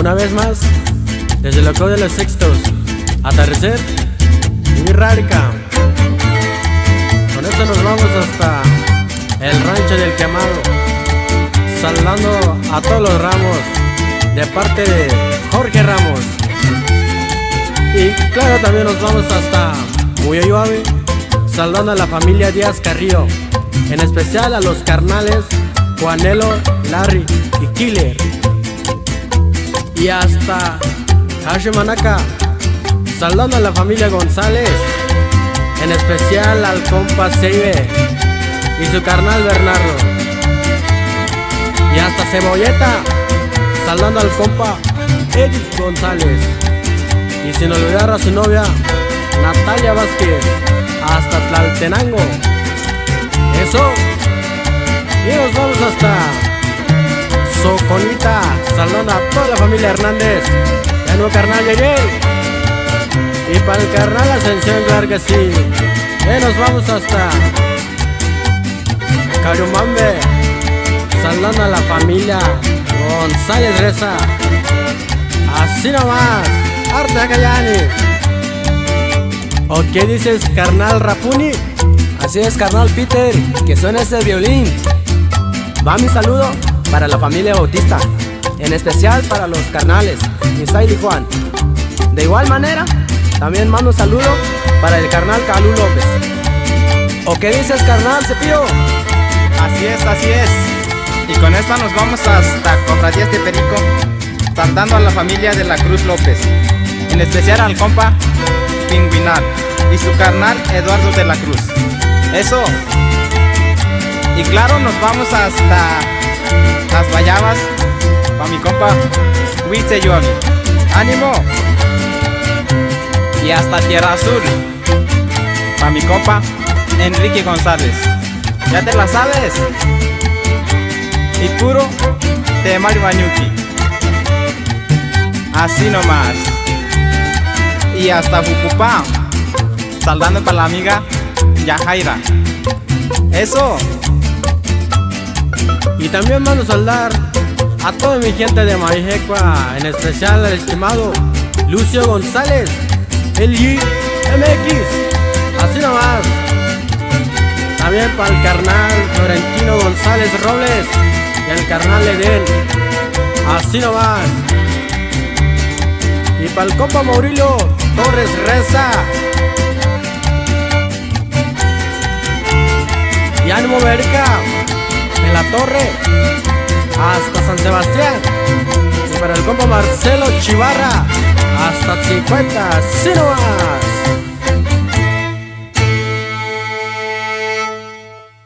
Una vez más, desde el loco de los Sextos, atardecer y Rárica. Con esto nos vamos hasta el rancho del Quemado, saludando a todos los Ramos, de parte de Jorge Ramos. Y claro, también nos vamos hasta Muyoyoave, saludando a la familia Díaz Carrillo, en especial a los carnales Juanelo, Larry y Killer. Y hasta Hashimanaca, saludando a la familia González, en especial al compa Seibe y su carnal Bernardo. Y hasta Cebolleta, saludando al compa Edith González. Y sin olvidar a su novia Natalia Vázquez, hasta Tlaltenango. Eso. Y nos vamos hasta Soconita, saludando a toda la familia Hernández, y a nuestro carnal Yeye. Y para el carnal Ascensión, claro que sí. Y nos vamos hasta Cayumambe, saludando a la familia González Reza. Así nomás, Arte Cayani. ¿O qué dices, carnal Rapuni? Así es, carnal Peter, que suena ese violín. Va mi saludo para la familia Bautista, en especial para los carnales Misael y Juan. De igual manera, también mando un saludo para el carnal Calú López. ¿O qué dices, carnal Cepillo? Así es. Y con esta nos vamos hasta Cofradías de Perico, saludando a la familia de la Cruz López, en especial al compa Pingüinal y su carnal Eduardo de la Cruz. Eso. Y claro, nos vamos hasta Las Guayabas para mi compa Huitze Yomi. ¡Ánimo! Y hasta Tierra Azul para mi compa Enrique González. ¿Ya te la sabes? Y puro de Mario Bañuki. Así nomás. Y hasta Jucupá, saludando para la amiga Yajaira. Eso. Y también mando a saludar a toda mi gente de Marijecua, en especial al estimado Lucio González, el MX. Así nomás. También para el carnal Florentino González Robles y el carnal Edén. Así nomás. Y para el compa Maurilio Torres Reza. Y ánimo Verica, en la torre, hasta San Sebastián. Y para el compa Marcelo Chivarra, hasta 50, así nomás.